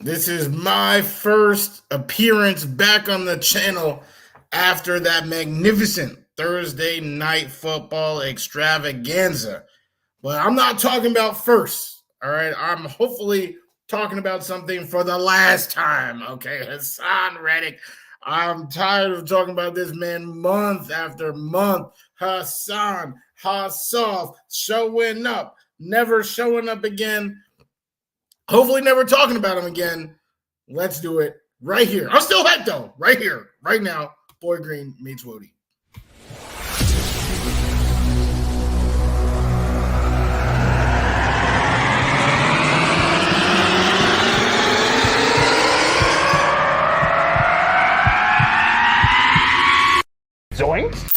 This is my first appearance back on the channel after that magnificent Thursday night football extravaganza. But I'm not talking about first, all right? I'm hopefully talking about something for the last time, okay? Haason Reddick. I'm tired of talking about this man month after month. Haason, Haasoff, showing up, never showing up again. Hopefully, never talking about him again. Let's do it right here. I'm still hyped though. Right here, right now. Boy Green meets Wudi. Zoinks!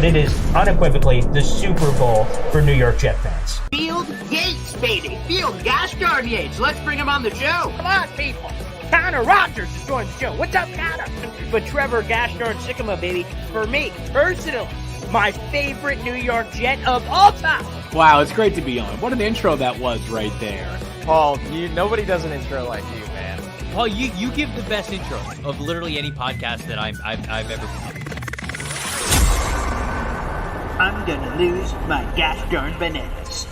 It is unequivocally the Super Bowl for New York Jet fans. Field Yates, baby. Field gosh darn Yates. Let's bring him on the show. Come on, people. Connor Rogers is joining the show. What's up, Connor? But Trevor gosh darn Sycamore, baby, for me, personally, my favorite New York Jet of all time. Wow, it's great to be on. What an intro that was right there. Paul, nobody does an intro like you, man. Paul, you give the best intro of literally any podcast that I've ever been. I'm gonna lose my gosh darn bananas.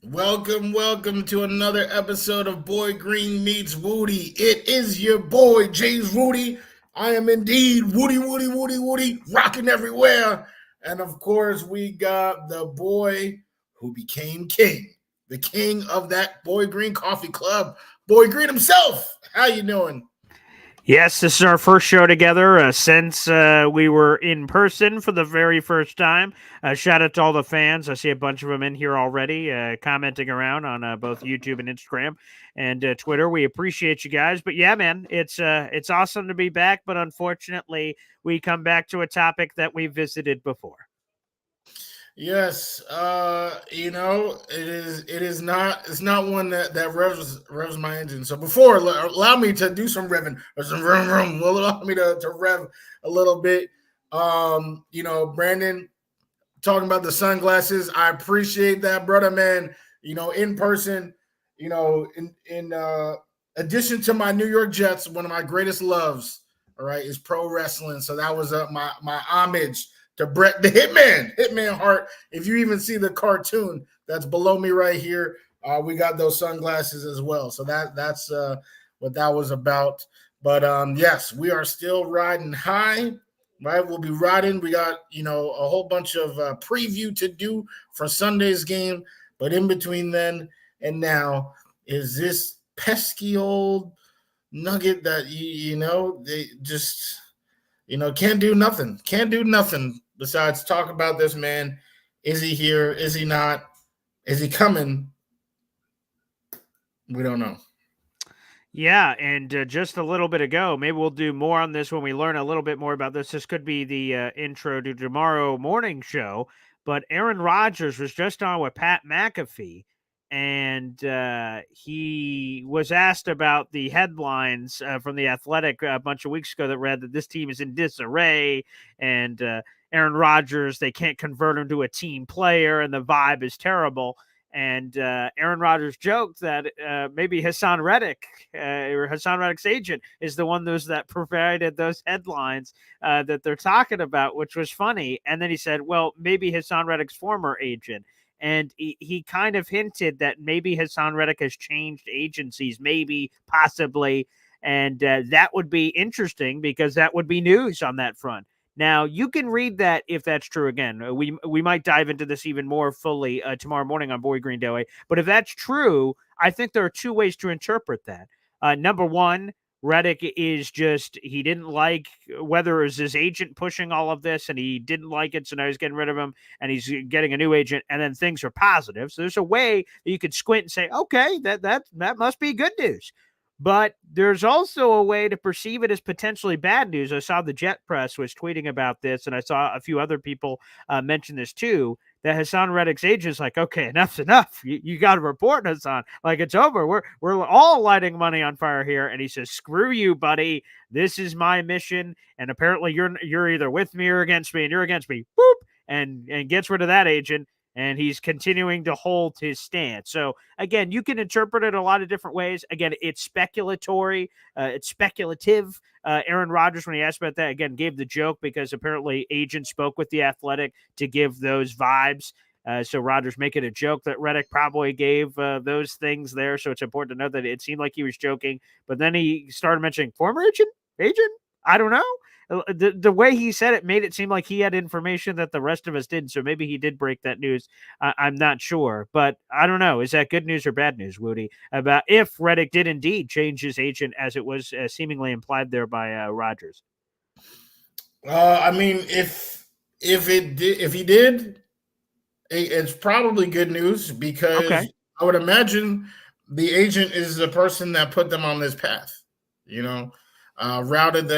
Welcome to another episode of Boy Green Meets Wudi. It is your boy, James Wudi. I am indeed Wudi, rocking everywhere. And of course, we got the boy who became king, the king of that Boy Green Coffee Club, Boy Green himself. How you doing? Yes, this is our first show together since we were in person for the very first time. Shout out to all the fans. I see a bunch of them in here already commenting around on both YouTube and Instagram and Twitter. We appreciate you guys. But yeah, man, it's awesome to be back. But unfortunately, we come back to a topic that we visited before. Yes, it's not one that revs my engine. So before, allow me to do some revving or some vroom. Allow me to rev a little bit. Brandon talking about the sunglasses. I appreciate that, brother, man. In person, in addition to my New York Jets, one of my greatest loves, all right, is pro wrestling. So that was my homage to Bret the Hitman Hart. If you even see the cartoon that's below me right here, we got those sunglasses as well. So that's what that was about. But yes, we are still riding high, right? We'll be riding. We got a whole bunch of preview to do for Sunday's game. But in between then and now is this pesky old nugget that they just can't do nothing besides talk about this man. Is he here? Is he not? Is he coming? We don't know. Yeah, and just a little bit ago, maybe we'll do more on this when we learn a little bit more about this. This could be the intro to tomorrow morning show, but Aaron Rodgers was just on with Pat McAfee, and he was asked about the headlines from The Athletic a bunch of weeks ago that read that this team is in disarray, and Aaron Rodgers, they can't convert him to a team player, and the vibe is terrible. And Aaron Rodgers joked that maybe Haason Reddick or Haason Reddick's agent is the one that provided those headlines that they're talking about, which was funny. And then he said, well, maybe Haason Reddick's former agent. And he kind of hinted that maybe Haason Reddick has changed agencies, maybe, possibly. And that would be interesting because that would be news on that front. Now, you can read that if that's true. Again, we might dive into this even more fully tomorrow morning on Boy Green Day. But if that's true, I think there are two ways to interpret that. Number one, Reddick is he didn't like whether it was his agent pushing all of this and he didn't like it, so now he's getting rid of him and he's getting a new agent, and then things are positive. So there's a way that you could squint and say, okay, that must be good news. But there's also a way to perceive it as potentially bad news. I saw the Jet Press was tweeting about this, and I saw a few other people mention this too, that Haason Reddick's agent is like, okay, enough's enough. You got to report Haason. Like, it's over. We're all lighting money on fire here. And he says, screw you, buddy. This is my mission. And apparently you're either with me or against me, and you're against me. Boop. and gets rid of that agent. And he's continuing to hold his stance. So, again, you can interpret it a lot of different ways. Again, it's speculatory. It's speculative. Aaron Rodgers, when he asked about that, again, gave the joke because apparently agent spoke with The Athletic to give those vibes. So Rodgers making a joke that Reddick probably gave those things there. So it's important to note that it seemed like he was joking. But then he started mentioning former agent? I don't know. The way he said it made it seem like he had information that the rest of us didn't. So maybe he did break that news. I'm not sure, but I don't know. Is that good news or bad news, Wudi, about if Reddick did indeed change his agent as it was seemingly implied there by Rodgers? I mean, if he did, it's probably good news because I would imagine the agent is the person that put them on this path, rerouted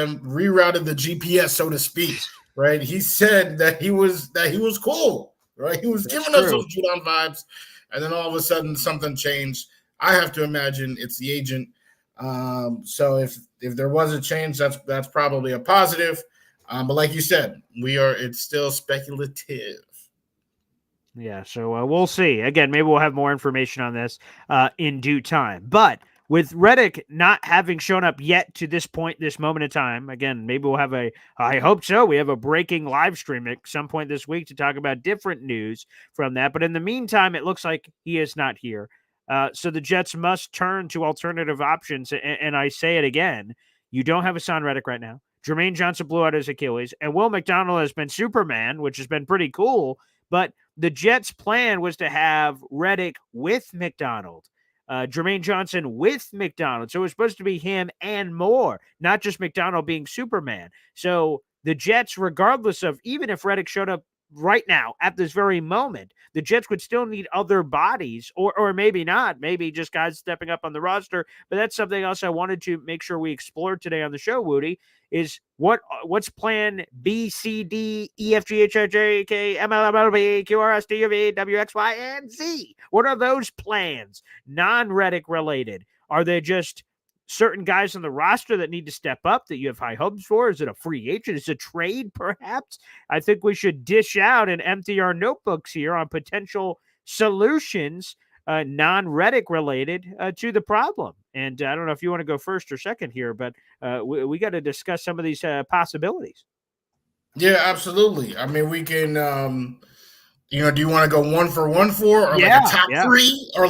the GPS, so to speak, right? He said that he was cool, right? He was giving us those Judon vibes, and then all of a sudden something changed. I have to imagine it's the agent. So if there was a change, that's probably a positive. But like you said, it's still speculative. Yeah, so we'll see. Again, maybe we'll have more information on this in due time. But with Reddick not having shown up yet to this point, this moment in time, again, maybe we'll have I hope so, we have a breaking live stream at some point this week to talk about different news from that. But in the meantime, it looks like he is not here. So the Jets must turn to alternative options. And I say it again, you don't have Haason Reddick right now. Jermaine Johnson blew out his Achilles. And Will McDonald has been Superman, which has been pretty cool. But the Jets' plan was to have Reddick with McDonald. Jermaine Johnson with McDonald. So it was supposed to be him and more, not just McDonald being Superman. So the Jets, regardless of, even if Reddick showed up right now at this very moment, the Jets would still need other bodies, or maybe not, maybe just guys stepping up on the roster. But that's something else I wanted to make sure we explored today on the show, Wudi, is what's plan B, C, D, E, F, G, H, I, J, K, M, L, M, L, B, Q, R, S, T, U, V, W, X, Y, and Z. What are those plans? Non-Reddick related. Are they just certain guys on the roster that need to step up that you have high hopes for? Is it a free agent? Is it a trade, perhaps? I think we should dish out and empty our notebooks here on potential solutions, non-Reddick related to the problem. And I don't know if you want to go first or second here, but we got to discuss some of these possibilities. Yeah, absolutely. I mean, we can, do you want to go 1 for 1 or like a top 3 or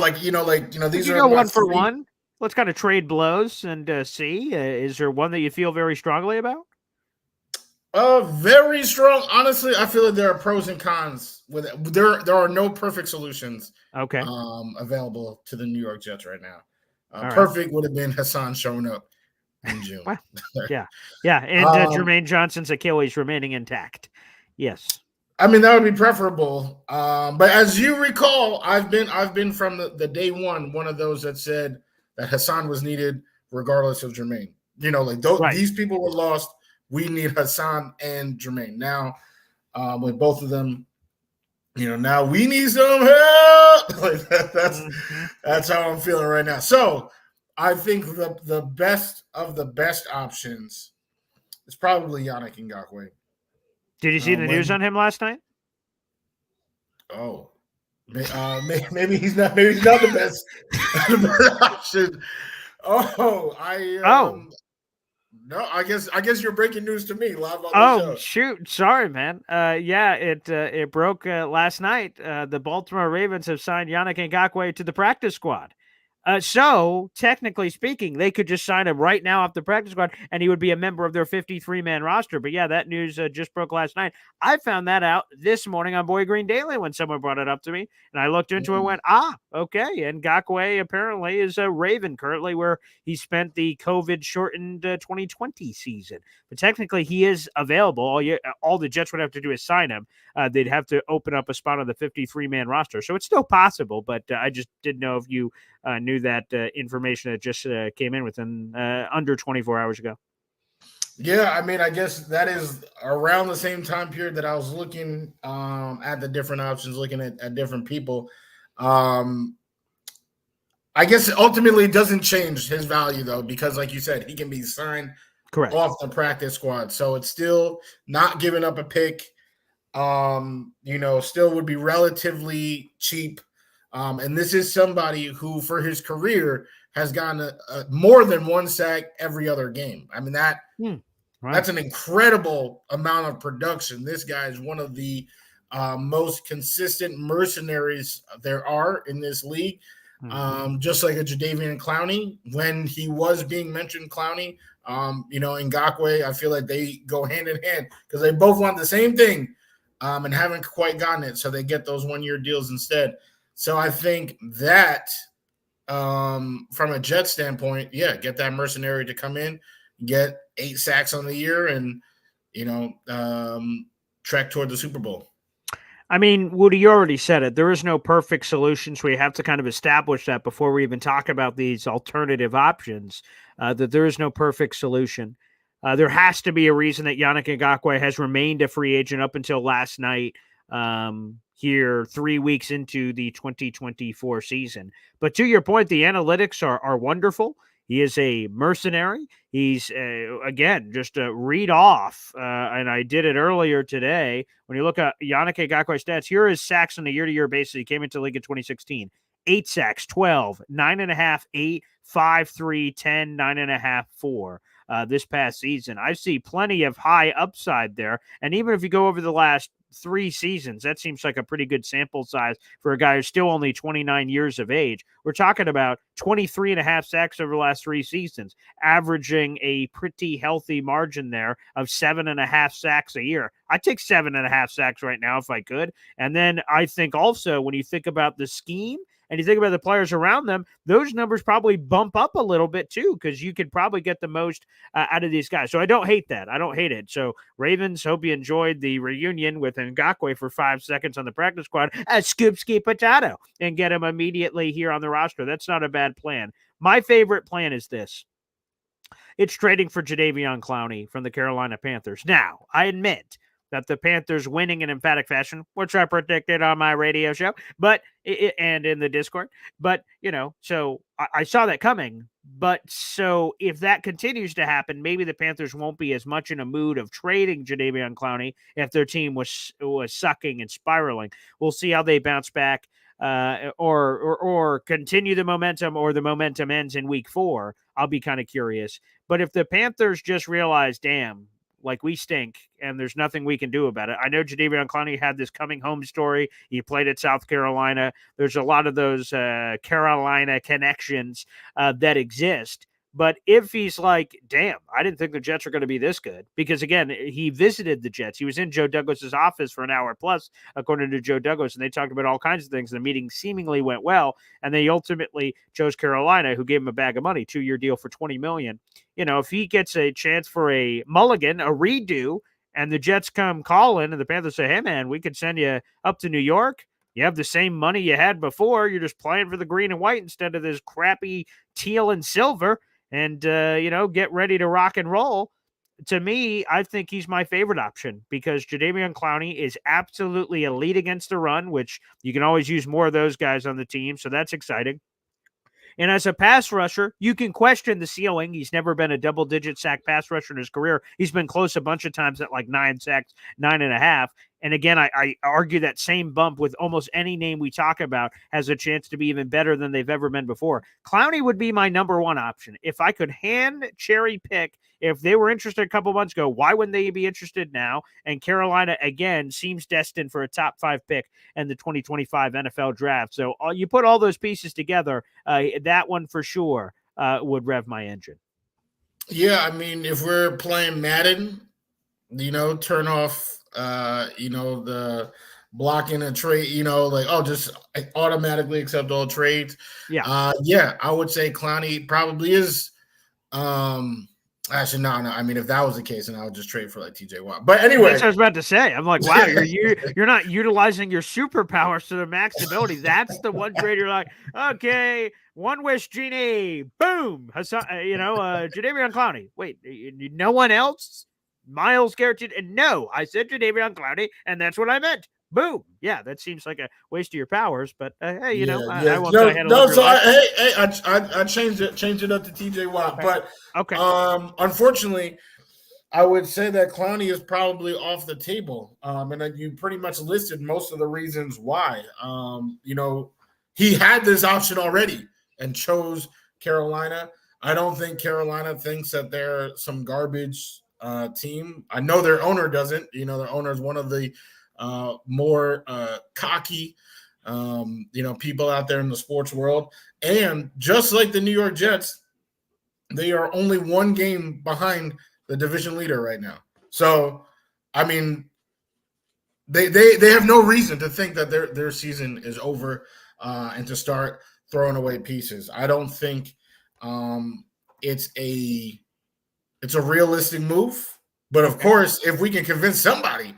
these are go 1 for 3. 1. Let's kind of trade blows and see. Is there one that you feel very strongly about? Very strong. Honestly, I feel like there are pros and cons with it. There are no perfect solutions. Okay. Available to the New York Jets right now. Right. Perfect would have been Haason showing up in June. Well, yeah, and Jermaine Johnson's Achilles remaining intact. Yes. I mean, that would be preferable. But as you recall, I've been from the day one of those that said that Haason was needed regardless of Jermaine. These people were lost. We need Haason and Jermaine. Now, with both of them, now we need some help. That's how I'm feeling right now. So I think the best of the best options is probably Yannick Ngakoue. Did you see the news on him last night? Oh, maybe he's not the best, the best option. No, I guess you're breaking news to me live on the show. Shoot, sorry, man. It broke last night. The Baltimore Ravens have signed Yannick Ngakoue to the practice squad. So, technically speaking, they could just sign him right now off the practice squad, and he would be a member of their 53-man roster. But, yeah, that news just broke last night. I found that out this morning on Boy Green Daily when someone brought it up to me, and I looked into it and went, okay. And Ngakoue apparently is a Raven currently where he spent the COVID-shortened 2020 season. But technically, he is available. All the Jets would have to do is sign him. They'd have to open up a spot on the 53-man roster. So, it's still possible, but I just didn't know if you knew that information that just came in within under 24 hours ago. Yeah, I mean, I guess that is around the same time period that I was looking at the different options, looking at different people. I guess ultimately it doesn't change his value, though, because like you said, he can be signed correct off the practice squad. So it's still not giving up a pick. still would be relatively cheap. And this is somebody who, for his career, has gotten a more than one sack every other game. I mean, that's an incredible amount of production. This guy is one of the most consistent mercenaries there are in this league. Just like a Jadeveon Clowney, when he was being mentioned, Clowney, Ngakoue, I feel like they go hand in hand because they both want the same thing and haven't quite gotten it. So they get those 1-year deals instead. So I think that from a Jet standpoint, get that mercenary to come in, get 8 sacks on the year and, trek toward the Super Bowl. I mean, Wudi, you already said it. There is no perfect solution, so we have to kind of establish that before we even talk about these alternative options, that there is no perfect solution. There has to be a reason that Yannick Ngakoue has remained a free agent up until last night here 3 weeks into the 2024 season. But to your point, the analytics are wonderful. He is a mercenary. He's, again, just a read off, and I did it earlier today. When you look at Yannick Ngakoue's stats, here are his sacks on a year-to-year basis. He came into the league in 2016. 8 sacks, 12, 9.5, 8, 5, 3, 10, 9.5, 4 this past season. I see plenty of high upside there. And even if you go over the last 3 seasons, that seems like a pretty good sample size for a guy who's still only 29 years of age. We're talking about 23.5 sacks over the last 3 seasons, averaging a pretty healthy margin there of 7.5 sacks a year. I'd take 7.5 sacks right now if I could. And then I think also when you think about the scheme and you think about the players around them, those numbers probably bump up a little bit too, because you could probably get the most out of these guys. So I don't hate that. I don't hate it. So Ravens, hope you enjoyed the reunion with Ngakoue for 5 seconds on the practice squad as Scoop Ski Potato and get him immediately here on the roster. That's not a bad plan. My favorite plan is this. It's trading for Jadeveon Clowney from the Carolina Panthers. Now, I admit that the Panthers winning in emphatic fashion, which I predicted on my radio show, and in the Discord. But, so I saw that coming. But so if that continues to happen, maybe the Panthers won't be as much in a mood of trading Jadeveon Clowney if their team was sucking and spiraling. We'll see how they bounce back or continue the momentum, or the momentum ends in week 4. I'll be kind of curious. But if the Panthers just realize, damn, like we stink and there's nothing we can do about it. I know Jadeveon Clowney had this coming home story. He played at South Carolina. There's a lot of those Carolina connections that exist. But if he's like, damn, I didn't think the Jets were going to be this good, because, again, he visited the Jets. He was in Joe Douglas's office for an hour plus, according to Joe Douglas, and they talked about all kinds of things. The meeting seemingly went well, and they ultimately chose Carolina, who gave him a bag of money, 2-year deal for $20 million. If he gets a chance for a mulligan, a redo, and the Jets come calling and the Panthers say, hey, man, we could send you up to New York. You have the same money you had before. You're just playing for the green and white instead of this crappy teal and silver. And, get ready to rock and roll. To me, I think he's my favorite option because Jadeveon Clowney is absolutely elite against the run, which you can always use more of those guys on the team. So that's exciting. And as a pass rusher, you can question the ceiling. He's never been a double-digit sack pass rusher in his career. He's been close a bunch of times at like 9 sacks, 9.5. And again, I argue that same bump with almost any name we talk about has a chance to be even better than they've ever been before. Clowney would be my number 1 option. If I could hand cherry pick, if they were interested a couple months ago, why wouldn't they be interested now? And Carolina, again, seems destined for a top 5 pick in the 2025 NFL draft. So you put all those pieces together, that one for sure would rev my engine. Yeah, I mean, if we're playing Madden, turn off the blocking a trade, just automatically accept all trades. Yeah. I would say Clowney probably is. Actually, no. I mean, if that was the case, then I would just trade for like TJ Watt. But anyway, that's what I was about to say. I'm like, wow, you're not utilizing your superpowers to their max ability. That's the one trade you're like, okay, one wish genie, boom, Jadeveon Clowney. Wait, no one else? Miles Garrett? And no, I said Jadeveon Clowney, and that's what I meant. Boom. Yeah, that seems like a waste of your powers, but hey, I won't go ahead and I changed it up to TJ Watt, okay. but okay. Unfortunately, I would say that Clowney is probably off the table. And then you pretty much listed most of the reasons why. He had this option already and chose Carolina. I don't think Carolina thinks that they're some garbage team. I know their owner doesn't. Their owner is one of the more cocky, people out there in the sports world. And just like the New York Jets, they are only one game behind the division leader right now. So, I mean, they have no reason to think that their season is over and to start throwing away pieces. I don't think it's a realistic move. But of course, if we can convince somebody,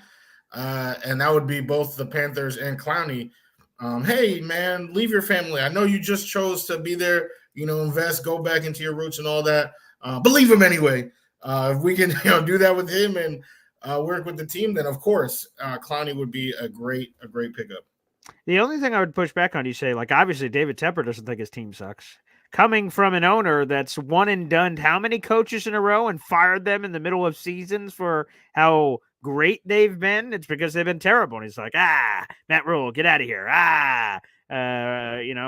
and that would be both the Panthers and Clowney, hey man, leave your family. I know you just chose to be there, invest, go back into your roots and all that. But leave him anyway. If we can do that with him and work with the team, then of course Clowney would be a great pickup. The only thing I would push back on, you say, like, obviously David Tepper doesn't think his team sucks. Coming from an owner that's one and done how many coaches in a row and fired them in the middle of seasons for how great they've been, it's because they've been terrible. And he's like, Matt Rule, get out of here.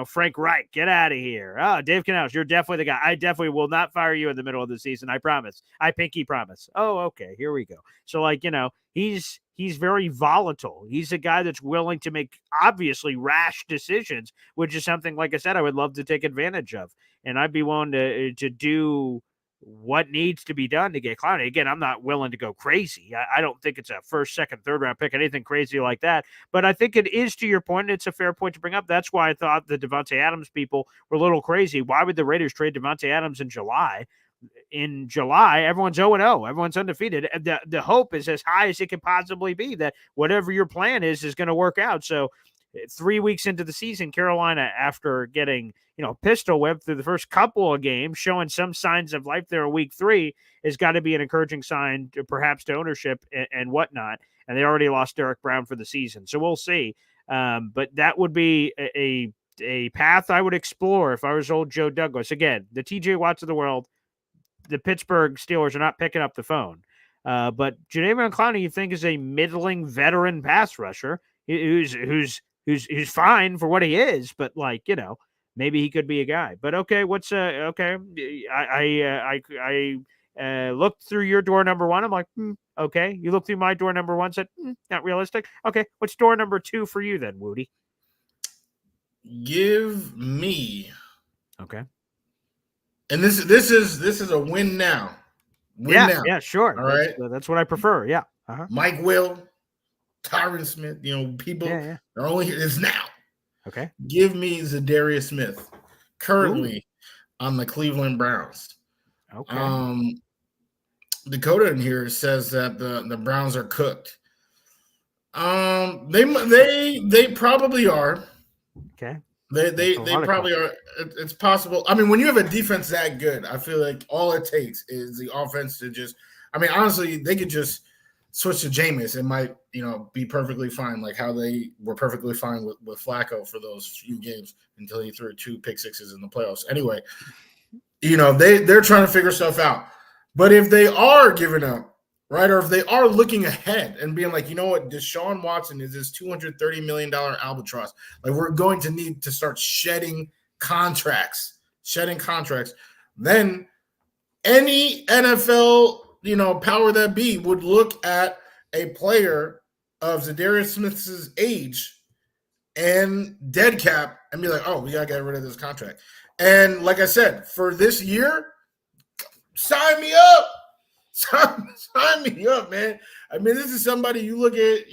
Frank Reich, get out of here. Dave Canales, you're definitely the guy. I definitely will not fire you in the middle of the season. I promise. I pinky promise. Oh, okay. Here we go. So, he's very volatile. He's a guy that's willing to make obviously rash decisions, which is something, like I said, I would love to take advantage of. And I'd be willing to do what needs to be done to get Clowney. Again, I'm not willing to go crazy. I don't think it's a first, second, third round pick, anything crazy like that. But I think it is, to your point, it's a fair point to bring up. That's why I thought the Devontae Adams people were a little crazy. Why would the Raiders trade Devontae Adams in July? In July, everyone's 0-0. Everyone's undefeated. The hope is as high as it can possibly be that whatever your plan is going to work out. So 3 weeks into the season, Carolina, after getting, pistol whipped through the first couple of games, showing some signs of life there in week 3, has got to be an encouraging sign to perhaps to ownership and whatnot. And they already lost Derek Brown for the season. So we'll see. But that would be a path I would explore if I was old Joe Douglas. Again, the TJ Watts of the world, the Pittsburgh Steelers are not picking up the phone. But Jadeveon Clowney, you think, is a middling veteran pass rusher who's fine for what he is, but maybe he could be a guy. But okay, okay? I looked through your door number 1. I'm like, okay. You looked through my door number 1, said, not realistic. Okay, what's door number 2 for you then, Wudi? Give me. Okay. And this is a win now. Now. Yeah, sure. All right. That's what I prefer. Yeah. Uh-huh. Mike Will, Tyron Smith, people are only here. It's now. Okay. Give me Za'Darius Smith, currently on the Cleveland Browns. Okay. Dakota in here says that the Browns are cooked. They probably are. Okay. They probably are. It's possible. I mean, when you have a defense that good, I feel like all it takes is the offense to just. I mean, honestly, they could just switch to Jameis. It might, be perfectly fine, like how they were perfectly fine with Flacco for those few games until he threw 2 pick sixes in the playoffs. Anyway, they're trying to figure stuff out. But if they are giving up, right, or if they are looking ahead and being like, you know what, Deshaun Watson is this $230 million albatross. Like, we're going to need to start shedding contracts. Then any NFL, power that be would look at a player of Za'Darius Smith's age and dead cap and be like, oh, we got to get rid of this contract. And like I said, for this year, sign me up. Sign me up, man. I mean, this is somebody you look at,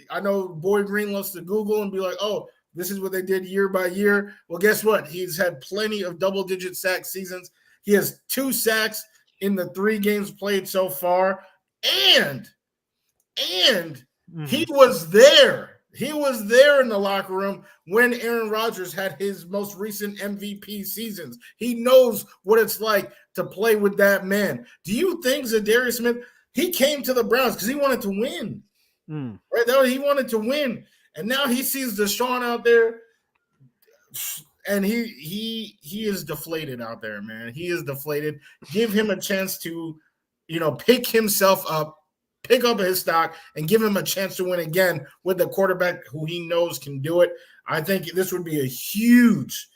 I know Boy Green loves to Google and be like, oh, this is what they did year by year. Well, guess what? He's had plenty of double-digit sack seasons. He has 2 sacks in the 3 games played so far. And he was there. He was there in the locker room when Aaron Rodgers had his most recent MVP seasons. He knows what it's like to play with that man. Do you think Za'Darius Smith, he came to the Browns because he wanted to win, right? He wanted to win. And now he sees Deshaun out there, and he is deflated out there, man. He is deflated. Give him a chance to, pick himself up, pick up his stock, and give him a chance to win again with the quarterback who he knows can do it. I think this would be a huge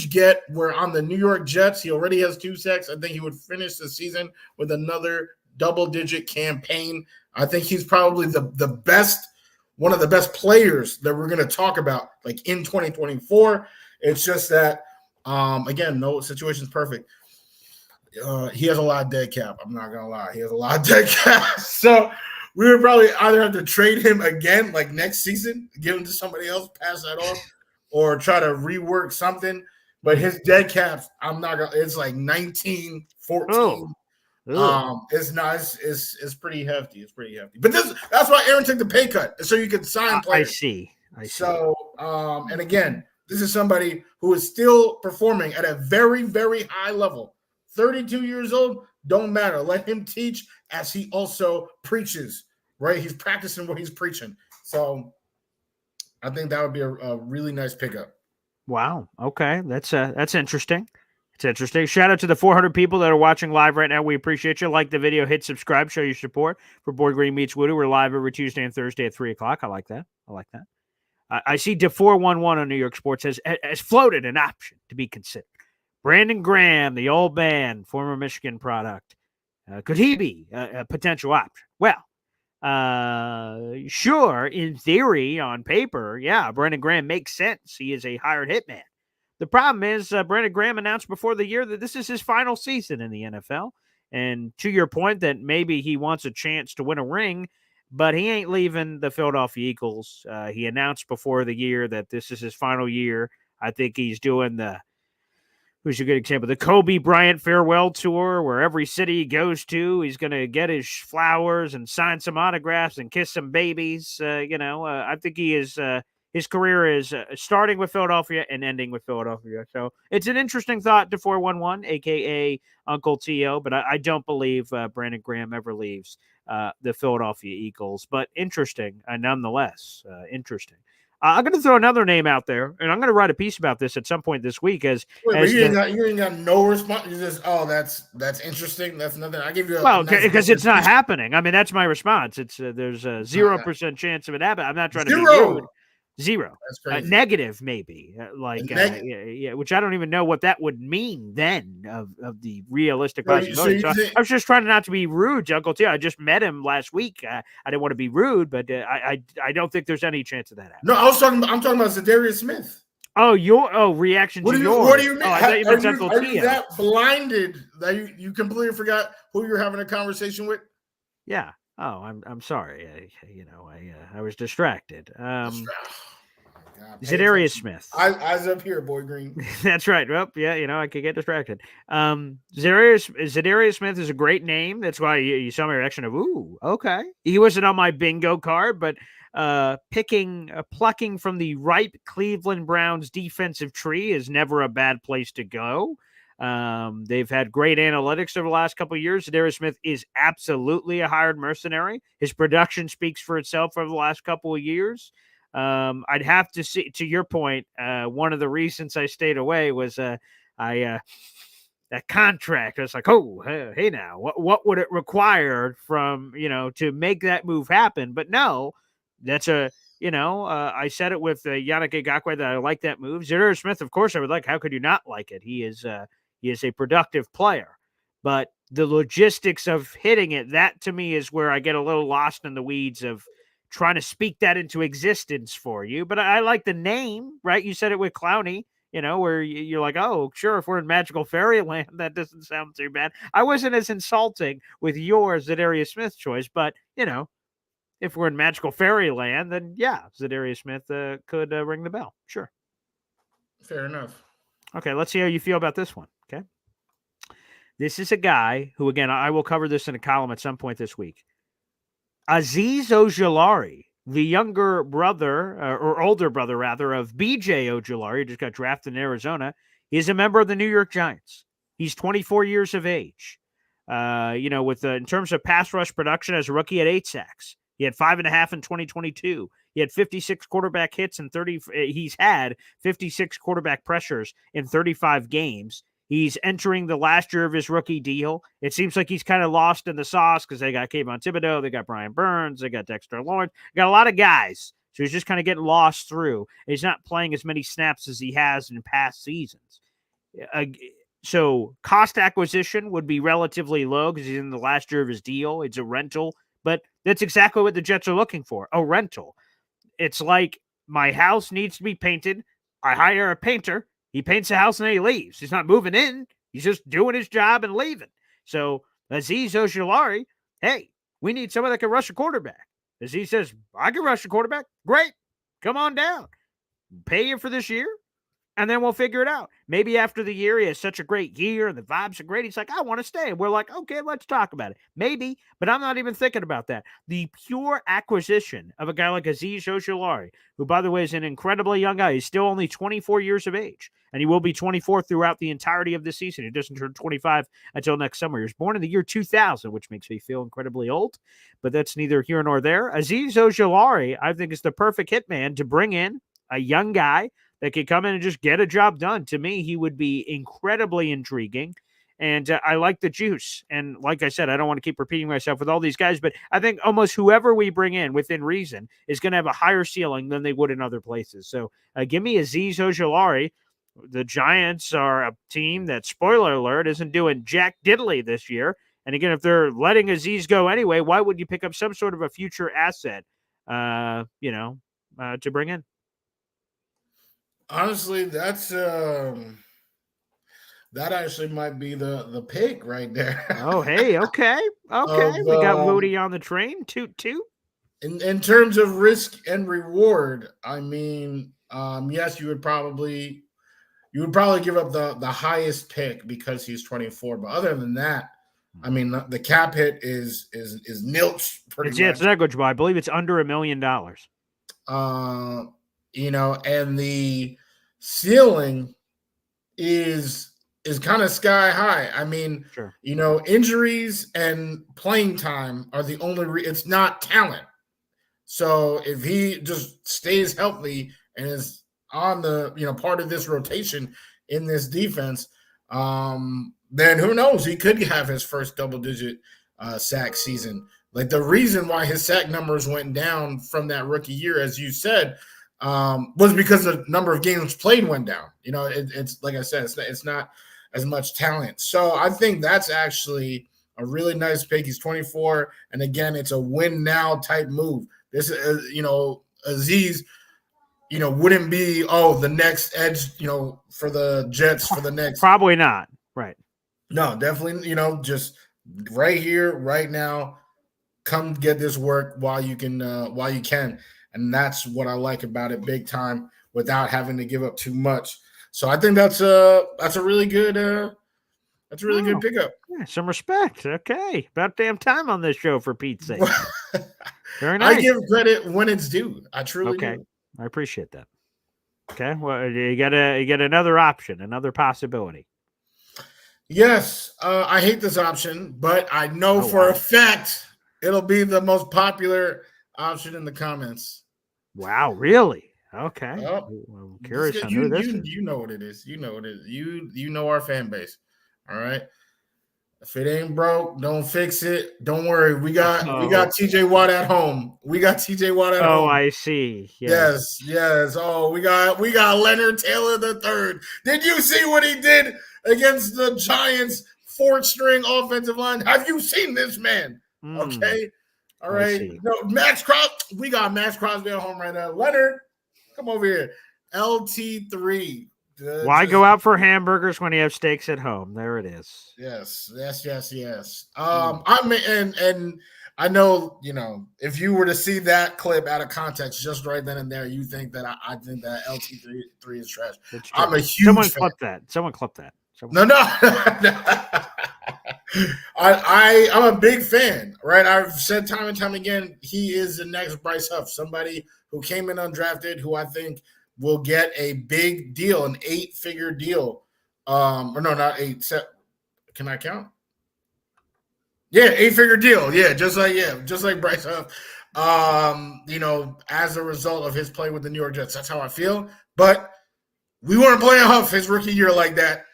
get where on the New York Jets, he already has 2 sacks. I think he would finish the season with another double-digit campaign. I think he's probably the best, one of the best players that we're going to talk about like in 2024. It's just that, again, no situation's perfect. He has a lot of dead cap. I'm not gonna lie. He has a lot of dead cap. So we would probably either have to trade him again, like next season, give him to somebody else, pass that off, or try to rework something. But his dead caps, I'm not gonna. It's like 19, 14. It's not. It's pretty hefty. It's pretty hefty. But that's why Aaron took the pay cut, so you could sign players. I see. So, and again, this is somebody who is still performing at a very, very high level. 32 years old, don't matter. Let him teach as he also preaches, right? He's practicing what he's preaching. So I think that would be a really nice pickup. Wow. Okay. That's interesting. It's interesting. Shout out to the 400 people that are watching live right now. We appreciate you. Like the video, hit subscribe, show your support for Boy Green Meets Wudi. We're live every Tuesday and Thursday at 3 o'clock. I like that. I see DeFour11 on New York Sports has floated an option to be considered. Brandon Graham, the old man, former Michigan product. Could he be a potential option? Well, sure, in theory, on paper, yeah, Brandon Graham makes sense. He is a hired hitman. The problem is Brandon Graham announced before the year that this is his final season in the NFL. And to your point that maybe he wants a chance to win a ring, but he ain't leaving the Philadelphia Eagles. He announced before the year that this is his final year. I think he's doing who's a good example? The Kobe Bryant farewell tour, where every city he goes to, he's going to get his flowers and sign some autographs and kiss some babies. I think he is. His career is starting with Philadelphia and ending with Philadelphia. So it's an interesting thought to 411, a.k.a. Uncle T.O., but I don't believe Brandon Graham ever leaves the Philadelphia Eagles. But interesting, nonetheless. Interesting. I'm going to throw another name out there, and I'm going to write a piece about this at some point this week. You ain't got no response. You just, that's interesting. That's nothing. I give you because it's not happening. I mean, that's my response. It's there's a 0% chance of it happening. I'm not trying to be rude. Zero. That's crazy. Negative, maybe. Which I don't even know what that would mean then of the realistic possibility. So I was just trying not to be rude to Uncle T. I just met him last week. I didn't want to be rude, but I don't think there's any chance of that happening. No, I'm talking about Za'Darius Smith. Oh, your reaction to yours. What do you mean? I thought you meant are you that blinded that you completely forgot who you're having a conversation with? Yeah. Oh, I'm sorry. I was distracted. Za'Darius Smith. Eyes up here, Boy Green. That's right. Well, yeah, I could get distracted. Za'Darius Smith is a great name. That's why you saw my reaction of, ooh, okay. He wasn't on my bingo card, but plucking from the ripe Cleveland Browns defensive tree is never a bad place to go. They've had great analytics over the last couple of years. Za'Darius Smith is absolutely a hired mercenary. His production speaks for itself over the last couple of years. I'd have to see, to your point, one of the reasons I stayed away was that contract. I was like, oh, hey now, what would it require from, to make that move happen? But no, that's I said it with Yannick Ngakoue that I like that move. Za'Darius Smith, of course, I would like. How could you not like it? He is a productive player, but the logistics of hitting it, that to me is where I get a little lost in the weeds of trying to speak that into existence for you. But I like the name, right? You said it with Clowney, where you're like, oh, sure, if we're in magical fairyland, that doesn't sound too bad. I wasn't as insulting with your Za'Darius Smith choice, but, if we're in magical fairyland, then yeah, Za'Darius Smith could ring the bell. Sure. Fair enough. Okay, let's see how you feel about this one. Okay. This is a guy who, again, I will cover this in a column at some point this week. Azeez Ojulari, the younger brother, or older brother, rather, of BJ Ojulari, just got drafted in Arizona. He's a member of the New York Giants. He's 24 years of age. In terms of pass rush production as a rookie, at 8 sacks. He had 5.5 in 2022. He had 56 quarterback hits and he's had 56 quarterback pressures in 35 games. He's entering the last year of his rookie deal. It seems like he's kind of lost in the sauce because they got Kayvon Thibodeau, they got Brian Burns, they got Dexter Lawrence, got a lot of guys. So he's just kind of getting lost through. He's not playing as many snaps as he has in past seasons. So cost acquisition would be relatively low because he's in the last year of his deal. It's a rental, but that's exactly what the Jets are looking for, a rental. It's like my house needs to be painted. I hire a painter. He paints the house and then he leaves. He's not moving in. He's just doing his job and leaving. So Azeez Ojulari, hey, we need someone that can rush a quarterback. Azeez says, I can rush a quarterback. Great. Come on down. Pay you for this year, and then we'll figure it out. Maybe after the year, he has such a great year and the vibes are great. He's like, I want to stay. We're like, okay, let's talk about it. Maybe, but I'm not even thinking about that. The pure acquisition of a guy like Azeez Ojulari, who, by the way, is an incredibly young guy. He's still only 24 years of age, and he will be 24 throughout the entirety of the season. He doesn't turn 25 until next summer. He was born in the year 2000, which makes me feel incredibly old, but that's neither here nor there. Azeez Ojulari, I think, is the perfect hitman to bring in a young guy that could come in and just get a job done. To me, he would be incredibly intriguing, and I like the juice. And like I said, I don't want to keep repeating myself with all these guys, but I think almost whoever we bring in within reason is going to have a higher ceiling than they would in other places. So give me Azeez Ojulari. The Giants are a team that, spoiler alert, isn't doing jack diddly this year. And again, if they're letting Azeez go anyway, why would you pick up some sort of a future asset, to bring in? Honestly, that's that actually might be the pick right there. Oh, hey, okay. We got Wudi on the train. Toot toot. In terms of risk and reward, I mean, yes, you would probably give up the highest pick because he's 24. But other than that, I mean, the cap hit is nilch pretty much. It's negligible. I believe it's under $1 million. And the ceiling is kind of sky high. I mean, sure. Injuries and playing time are the only it's not talent. So if he just stays healthy and is on the, part of this rotation in this defense, then who knows? He could have his first double-digit sack season. Like, the reason why his sack numbers went down from that rookie year, as you said, was because the number of games played went down. It's like I said, it's not as much talent. So I think that's actually a really nice pick. He's 24, and again, it's a win now type move. This is, Azeez, wouldn't be the next edge, for the Jets for the next. Probably not. Right. No, definitely. Just right here, right now. Come get this work while you can, and that's what I like about it, big time, without having to give up too much. So I think that's a really good good pickup. Yeah, some respect. Okay, about damn time on this show, for Pete's sake. Very nice. I give credit when it's due. I truly do. I appreciate that. Okay, well, you get another option, another possibility. Yes, I hate this option, but I know for a fact it'll be the most popular option in the comments. Wow, really? Okay. Yep. I'm curious on who this is. You know what it is. You know what it is. You know our fan base. All right. If it ain't broke, don't fix it. Don't worry. We got TJ Watt at home. home. Oh, I see. Yes. Oh, we got Leonard Taylor III. Did you see what he did against the Giants' fourth-string offensive line? Have you seen this man? Okay. All right. No, Max Crosby. We got Max Crosby at home right now. Leonard, come over here. LT3. Why go out for hamburgers when you have steaks at home? There it is. Yes. And I know, if you were to see that clip out of context just right then and there, you think that I think that LT3 is trash. I'm a huge Someone fan. Someone clip that. No. I'm a big fan, right? I've said time and time again, he is the next Bryce Huff, somebody who came in undrafted, who I think will get a big deal, an 8-figure deal. Or no, not 8. Can I count? Yeah, 8-figure deal. Yeah, just like Bryce Huff. As a result of his play with the New York Jets. That's how I feel. But we weren't playing Huff his rookie year like that.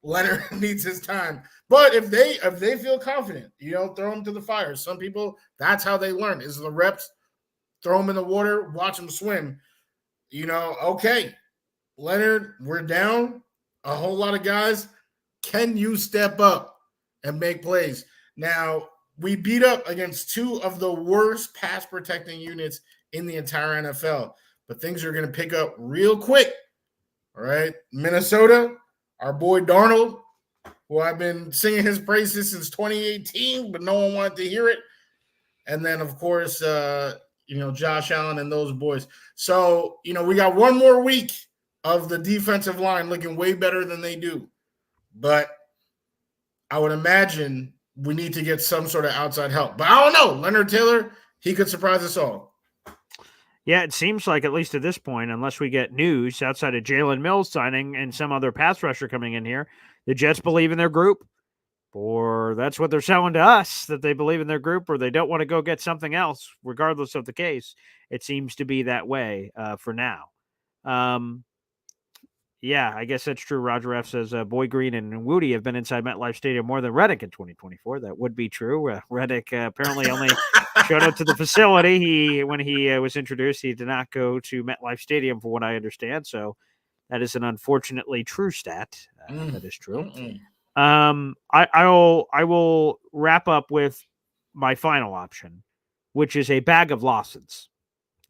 Leonard needs his time. But if they feel confident, throw him to the fire. Some people, that's how they learn, is the reps, throw him in the water, watch him swim. Okay, Leonard, we're down a whole lot of guys. Can you step up and make plays? Now, we beat up against two of the worst pass protecting units in the entire NFL, but things are going to pick up real quick. All right, Minnesota, our boy Darnold, who I've been singing his praises since 2018, but no one wanted to hear it. And then, of course, Josh Allen and those boys. So, we got one more week of the defensive line looking way better than they do. But I would imagine we need to get some sort of outside help. But I don't know. Leonard Taylor, he could surprise us all. Yeah, it seems like, at least at this point, unless we get news outside of Jalen Mills signing and some other pass rusher coming in here, the Jets believe in their group. Or that's what they're selling to us, that they believe in their group, or they don't want to go get something else, regardless of the case. It seems to be that way for now. Yeah, I guess that's true. Roger F. says Boy Green and Wudi have been inside MetLife Stadium more than Reddick in 2024. That would be true. Reddick apparently only showed up to the facility. When he was introduced, he did not go to MetLife Stadium, for what I understand. So that is an unfortunately true stat. That is true. I will wrap up with my final option, which is a bag of Lawsons.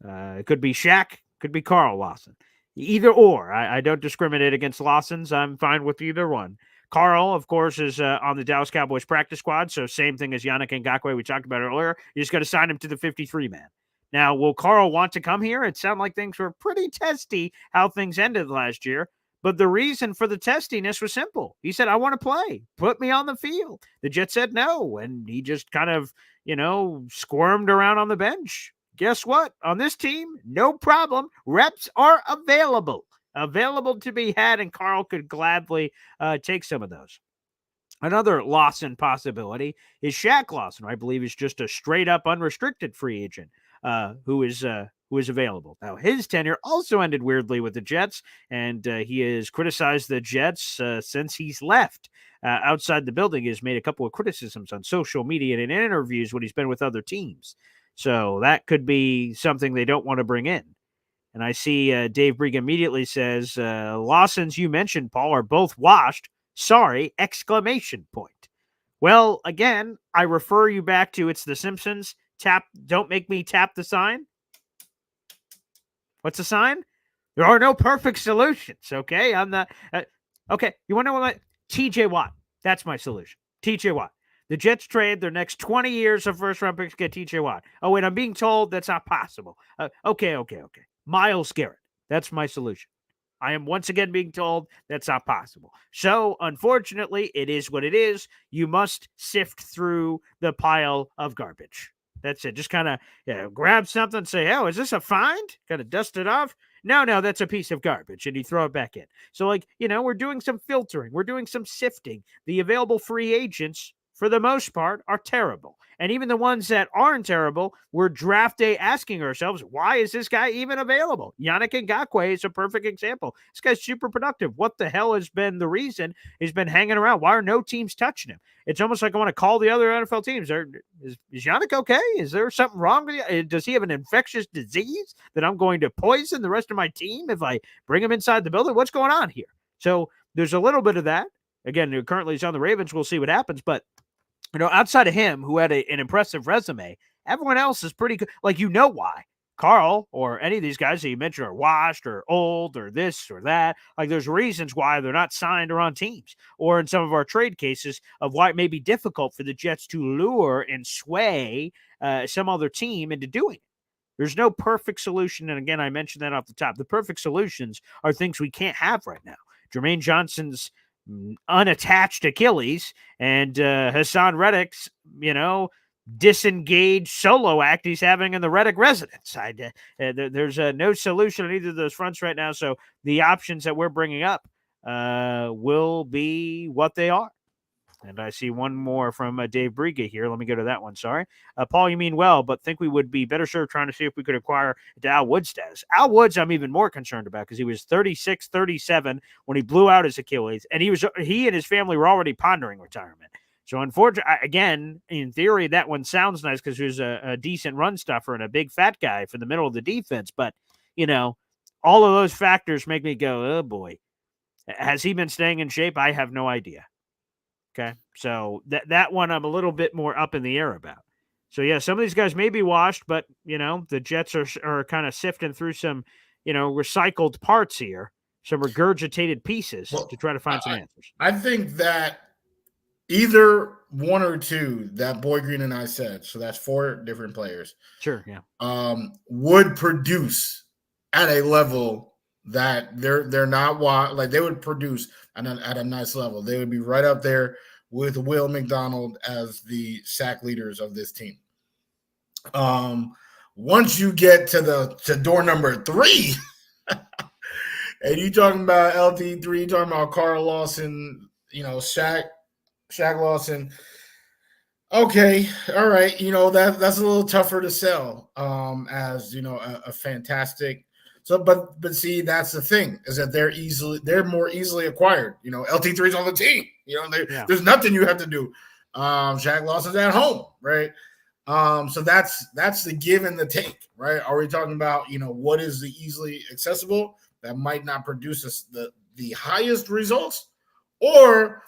It could be Shaq, could be Carl Lawson. Either or. I don't discriminate against Lawsons. I'm fine with either one. Carl, of course, is on the Dallas Cowboys practice squad, so same thing as Yannick Ngakoue we talked about earlier. You just got to sign him to the 53-man. Now, will Carl want to come here? It sounded like things were pretty testy how things ended last year. But the reason for the testiness was simple. He said, I want to play. Put me on the field. The Jets said no, and he just kind of, squirmed around on the bench. Guess what? On this team, no problem. Reps are available to be had, and Carl could gladly take some of those. Another Lawson possibility is Shaq Lawson, who I believe is just a straight-up unrestricted free agent who is available. Now, his tenure also ended weirdly with the Jets, and he has criticized the Jets since he's left. Outside the building, he has made a couple of criticisms on social media and in interviews when he's been with other teams. So that could be something they don't want to bring in. And I see Dave Brigham immediately says, Lawsons you mentioned, Paul, are both washed. Sorry, ! Well, again, I refer you back to it's The Simpsons. Don't make me tap the sign. What's the sign? There are no perfect solutions, okay? I'm not... okay, you want to know what? TJ Watt. That's my solution. TJ Watt. The Jets trade their next 20 years of first-round picks to get TJ Watt. Oh, wait, I'm being told that's not possible. Okay. Myles Garrett. That's my solution. I am once again being told that's not possible. So, unfortunately, it is what it is. You must sift through the pile of garbage. That's it. Just kind of grab something and say, oh, is this a find? Kind of dust it off. No, that's a piece of garbage. And you throw it back in. So, we're doing some filtering. We're doing some sifting. The available free agents, for the most part, are terrible. And even the ones that aren't terrible, we're draft day asking ourselves, why is this guy even available? Yannick Ngakoue is a perfect example. This guy's super productive. What the hell has been the reason he's been hanging around? Why are no teams touching him? It's almost like I want to call the other NFL teams. Is Yannick okay? Is there something wrong with you? Does he have an infectious disease that I'm going to poison the rest of my team if I bring him inside the building? What's going on here? So there's a little bit of that. Again, currently he's on the Ravens. We'll see what happens. But outside of him, who had an impressive resume, everyone else is pretty good. Why. Carl or any of these guys that you mentioned are washed or old or this or that. There's reasons why they're not signed or on teams. Or in some of our trade cases of why it may be difficult for the Jets to lure and sway some other team into doing it. There's no perfect solution. And again, I mentioned that off the top. The perfect solutions are things we can't have right now. Jermaine Johnson's unattached Achilles and Haason Reddick's, disengaged solo act he's having in the Reddick residence. There's no solution on either of those fronts right now. So the options that we're bringing up will be what they are. And I see one more from Dave Briga here. Let me go to that one. Sorry. Paul, you mean well, but think we would be better served trying to see if we could acquire Al Wood status. Al Woods, I'm even more concerned about because he was 36, 37 when he blew out his Achilles, and he and his family were already pondering retirement. So, unfortunately, again, in theory, that one sounds nice because he was a decent run stuffer and a big fat guy for the middle of the defense. But, all of those factors make me go, oh, boy. Has he been staying in shape? I have no idea. Okay, so that one I'm a little bit more up in the air about. So, yeah, some of these guys may be washed, but, the Jets are kind of sifting through some, recycled parts here, some regurgitated pieces to try to find some answers. I think that either one or two that Boy Green and I said, so that's 4 different players. Sure, yeah. Would produce at a level that they're not like they would produce at a nice level. They would be right up there with Will McDonald as the sack leaders of this team. Once you get to door number 3, and you talking about LT3, you talking about Carl Lawson, Shaq Lawson. Okay, all right, that's a little tougher to sell as a fantastic. So, but see, that's the thing is that they're more easily acquired. LT3's on the team. There's nothing you have to do. Shaq Lawson's at home, right? So that's the give and the take, right? Are we talking about what is the easily accessible that might not produce us the highest results, or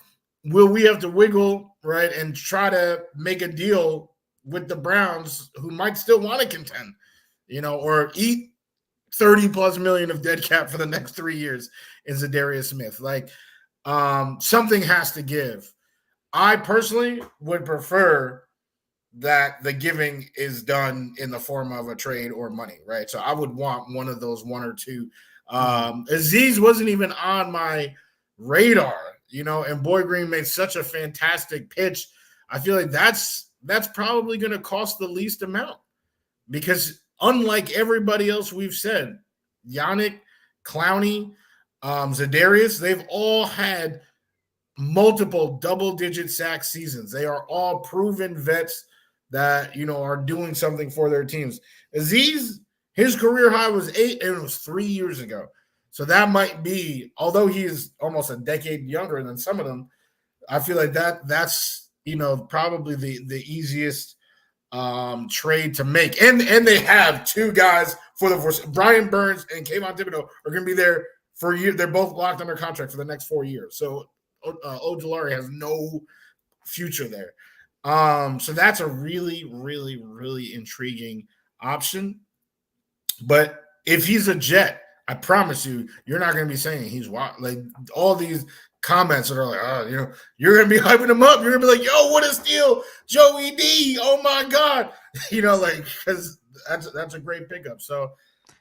will we have to wiggle, right, and try to make a deal with the Browns who might still want to contend, or eat $30+ million of dead cap for the next 3 years in Za'Darius Smith. Like, something has to give. I personally would prefer that the giving is done in the form of a trade or money, right? So I would want one of those, one or two. Azeez wasn't even on my radar, and Boy Green made such a fantastic pitch. I feel like that's probably going to cost the least amount because unlike everybody else we've said, Yannick, Clowney, Za'Darius, they've all had multiple double-digit sack seasons. They are all proven vets that, are doing something for their teams. Azeez, his career high was 8, and it was 3 years ago. So that might be, although he is almost a decade younger than some of them, I feel like that's, probably the easiest trade to make. And they have 2 guys for the Brian Burns and Kayvon Thibodeau are going to be there for a year. They're both locked under contract for the next 4 years. So Ojulari has no future there. So that's a really, really, really intriguing option. But if he's a Jet, I promise you, you're not going to be saying he's wild. Like all these comments that are like, you're going to be hyping him up. You're going to be like, yo, what a steal, Joey D. Oh my God. Because that's a great pickup. So,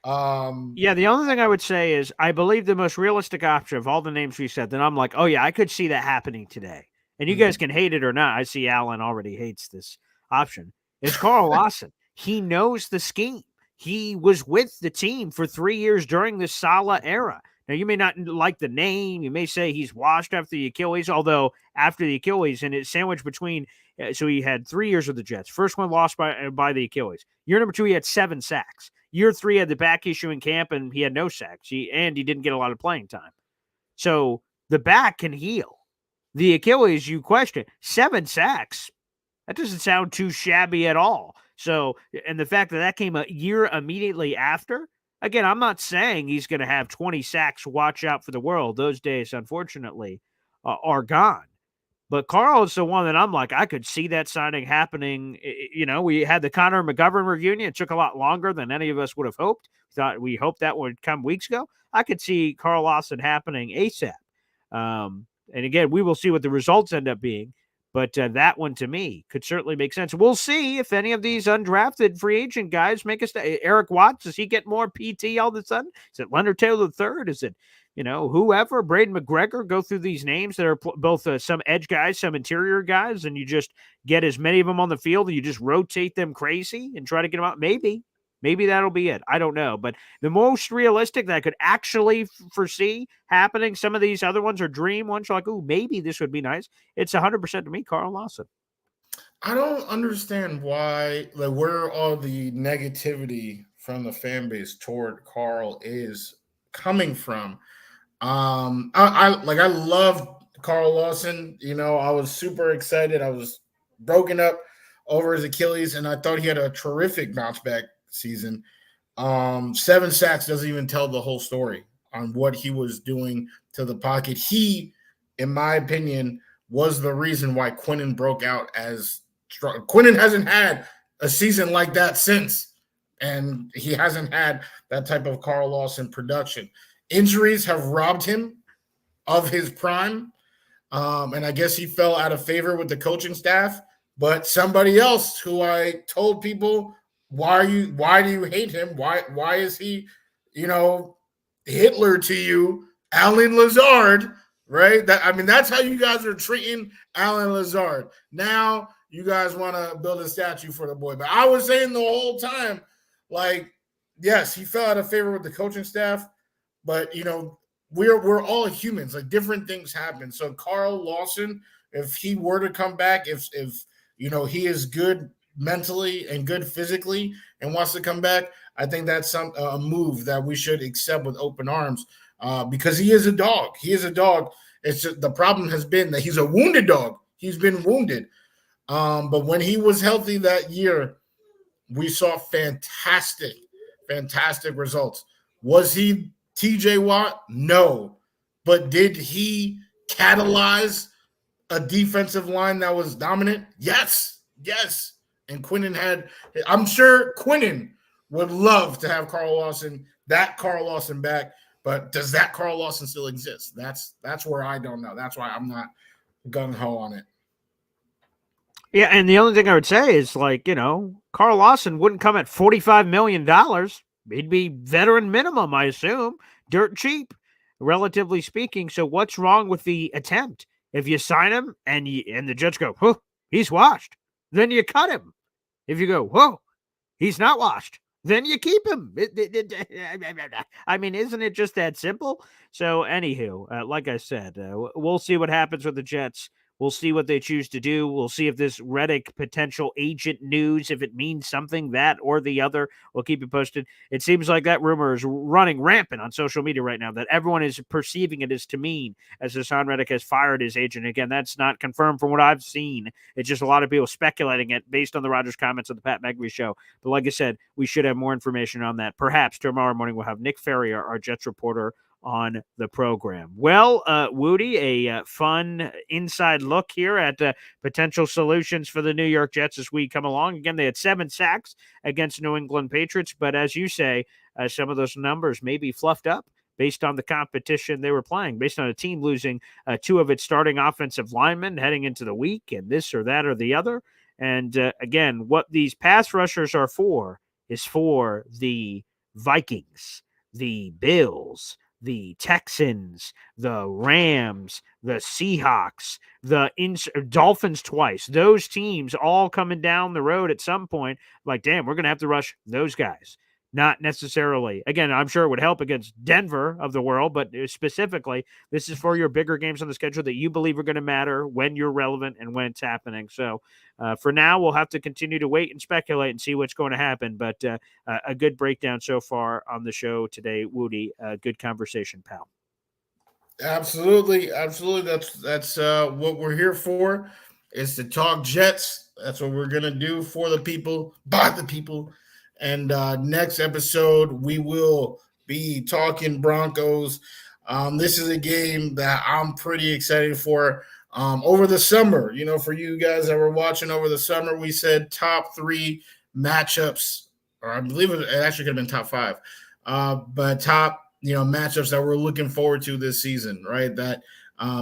the only thing I would say is I believe the most realistic option of all the names we said, then I'm like, oh yeah, I could see that happening today. And you guys can hate it or not. I see Alan already hates this option. It's Carl Lawson. He knows the scheme. He was with the team for 3 years during the Saleh era. Now, you may not like the name. You may say he's washed after the Achilles, although after the Achilles and it's sandwiched between, so he had 3 years with the Jets. First one lost by the Achilles. Year number 2, he had 7 sacks. Year 3 had the back issue in camp, and he had no sacks. He didn't get a lot of playing time. So the back can heal. The Achilles, you question, 7 sacks. That doesn't sound too shabby at all. So, and the fact that came a year immediately after, again, I'm not saying he's going to have 20 sacks, watch out for the world. Those days, unfortunately, are gone. But Carl is the one that I'm like, I could see that signing happening. We had the Connor McGovern reunion. It took a lot longer than any of us would have hoped. We hoped that would come weeks ago. I could see Carl Lawson happening ASAP. And again, we will see what the results end up being. But that one, to me, could certainly make sense. We'll see if any of these undrafted free agent guys make a stay. Eric Watts, does he get more PT all of a sudden? Is it Leonard Taylor III? Is it, whoever? Braden McGregor? Go through these names that are both some edge guys, some interior guys, and you just get as many of them on the field and you just rotate them crazy and try to get them out? Maybe. Maybe that'll be it. I don't know. But the most realistic that I could actually foresee happening, some of these other ones are dream ones. You're like, oh, maybe this would be nice. It's 100% to me, Carl Lawson. I don't understand why, like, where all the negativity from the fan base toward Carl is coming from. I love Carl Lawson. You know, I was super excited. I was broken up over his Achilles, and I thought he had a terrific bounce back season. 7 sacks doesn't even tell the whole story on what he was doing to the pocket. He, in my opinion, was the reason why Quinnen broke out as strong. Quinnen hasn't had a season like that since, and he hasn't had that type of Carl Lawson production. Injuries have robbed him of his prime, and I guess he fell out of favor with the coaching staff. But somebody else who I told people, why do you hate him? Why is he, Hitler to you? Alan Lazard, right? That's how you guys are treating Alan Lazard. Now you guys want to build a statue for the boy. But I was saying the whole time, like, yes, he fell out of favor with the coaching staff, but we're all humans. Like, different things happen. So Carl Lawson, if he were to come back, if he is good mentally and good physically and wants to come back, I think that's a move that we should accept with open arms, because he is a dog. He is a dog. It's just, the problem has been that he's a wounded dog. He's been wounded. But when he was healthy that year, we saw fantastic results. Was he TJ Watt? No. But did he catalyze a defensive line that was dominant? Yes. And Quinnen I'm sure Quinnen would love to have Carl Lawson back, but does that Carl Lawson still exist? That's where I don't know. That's why I'm not gung-ho on it. Yeah, and the only thing I would say is, Carl Lawson wouldn't come at $45 million. He'd be veteran minimum, I assume. Dirt cheap, relatively speaking. So what's wrong with the attempt? If you sign him and the Jets go, "Whoa, he's washed," then you cut him. If you go, "Whoa, he's not washed," then you keep him. Isn't it just that simple? So anywho, like I said, we'll see what happens with the Jets. We'll see what they choose to do. We'll see if this Reddick potential agent news, if it means something, that or the other. We'll keep you posted. It seems like that rumor is running rampant on social media right now, that everyone is perceiving it as to mean, as Haason Reddick has fired his agent. Again, that's not confirmed from what I've seen. It's just a lot of people speculating it based on the Rodgers comments on the Pat McAfee show. But like I said, we should have more information on that. Perhaps tomorrow morning we'll have Nick Ferrier, our Jets reporter, on the program. Well, Wudi, a fun inside look here at potential solutions for the New York Jets as we come along. Again, they had 7 sacks against New England Patriots, but as you say, some of those numbers may be fluffed up based on the competition they were playing, based on a team losing 2 of its starting offensive linemen heading into the week, and this or that or the other. And again, what these pass rushers are for is for the Vikings, the Bills, the Texans, the Rams, the Seahawks, the Dolphins twice. Those teams all coming down the road at some point. Like, damn, we're going to have to rush those guys. Not necessarily. Again, I'm sure it would help against Denver of the world, but specifically, this is for your bigger games on the schedule that you believe are going to matter when you're relevant and when it's happening. So for now, we'll have to continue to wait and speculate and see what's going to happen. But a good breakdown so far on the show today, Wudi. Good conversation, pal. Absolutely. That's what we're here for, is to talk Jets. That's what we're going to do for the people, by the people. And next episode, we will be talking Broncos. This is a game that I'm pretty excited for. Over the summer, for you guys that were watching over the summer, we said top 3 matchups, or I believe it actually could have been top 5, but top, matchups that we're looking forward to this season, right? That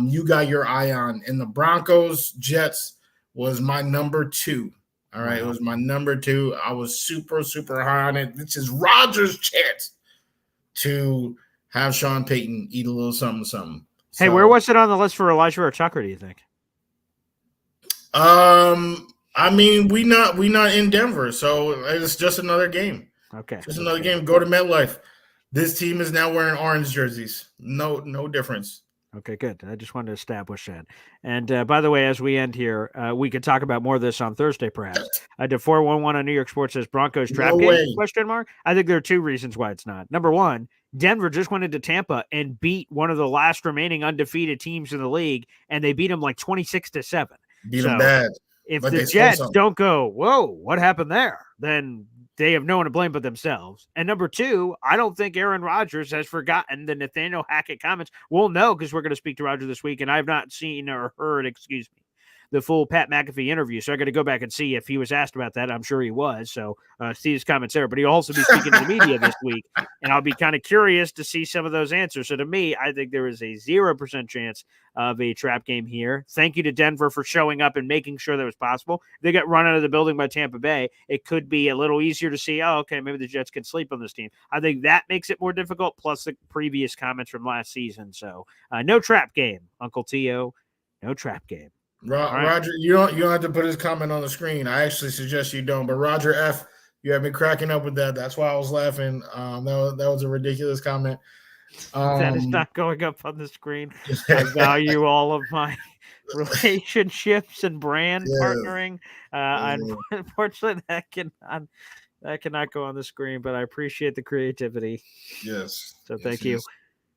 you got your eye on. And the Broncos Jets was my number 2. All right, It was my number 2. I was super, super high on it. This is Rodgers' chance to have Sean Payton eat a little something. Hey, where was it on the list for Elijah or Tucker, do you think? We not in Denver, so it's just another game. Okay. Just another game. Go to MetLife. This team is now wearing orange jerseys. No difference. Okay, good. I just wanted to establish that. And by the way, as we end here, we could talk about more of this on Thursday, perhaps. I did 411 on New York Sports says Broncos trap No game? way. Question mark. I think there are two reasons why it's not. Number one, Denver just went into Tampa and beat one of the last remaining undefeated teams in the league, and they beat them like 26-7. Beat them bad. If But the they stole Jets something. don't go, whoa, what happened there? Then they have no one to blame but themselves. And number two, I don't think Aaron Rodgers has forgotten the Nathaniel Hackett comments. We'll know because we're going to speak to Rodgers this week, and I've not seen or heard, the full Pat McAfee interview. So I got to go back and see if he was asked about that. I'm sure he was. So see his comments there. But he'll also be speaking to the media this week, and I'll be kind of curious to see some of those answers. So to me, I think there is a 0% chance of a trap game here. Thank you to Denver for showing up and making sure that was possible. They got run out of the building by Tampa Bay. It could be a little easier to see, oh, okay, maybe the Jets can sleep on this team. I think that makes it more difficult, plus the previous comments from last season. So no trap game, Uncle Tio. No trap game. Right. Roger, you don't have to put his comment on the screen. I actually suggest you don't. But Roger F., you have been cracking up with that. That's why I was laughing. That was a ridiculous comment. That is not going up on the screen. I value all of my relationships and brand partnering. Unfortunately, that cannot go on the screen, but I appreciate the creativity. Yes. So thank you.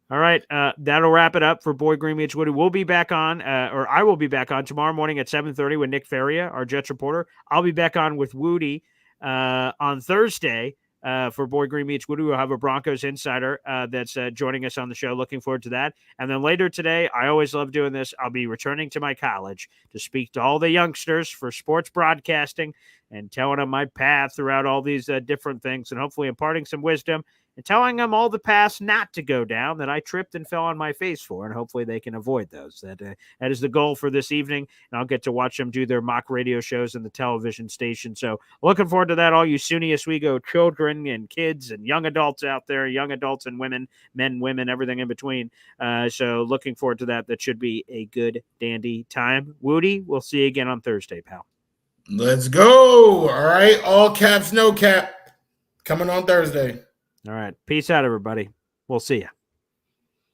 All right, that'll wrap it up for Boyd Green Meets Woody. We'll be back on, or I will be back on tomorrow morning at 7:30 with Nick Faria, our Jets reporter. I'll be back on with Woody on Thursday for Boyd Green Meets Woody. We'll have a Broncos insider that's joining us on the show. Looking forward to that. And then later today, I always love doing this. I'll be returning to my college to speak to all the youngsters for sports broadcasting and telling them my path throughout all these different things, and hopefully imparting some wisdom and telling them all the paths not to go down that I tripped and fell on my face for, and hopefully they can avoid those. That is the goal for this evening, and I'll get to watch them do their mock radio shows in the television station. So looking forward to that, all you SUNY Oswego children and kids and young adults out there, young adults and women, men, women, everything in between. So looking forward to that. That should be a good, dandy time. Woody, we'll see you again on Thursday, pal. Let's go. All right. All caps, no cap. Coming on Thursday. All right. Peace out, everybody. We'll see you.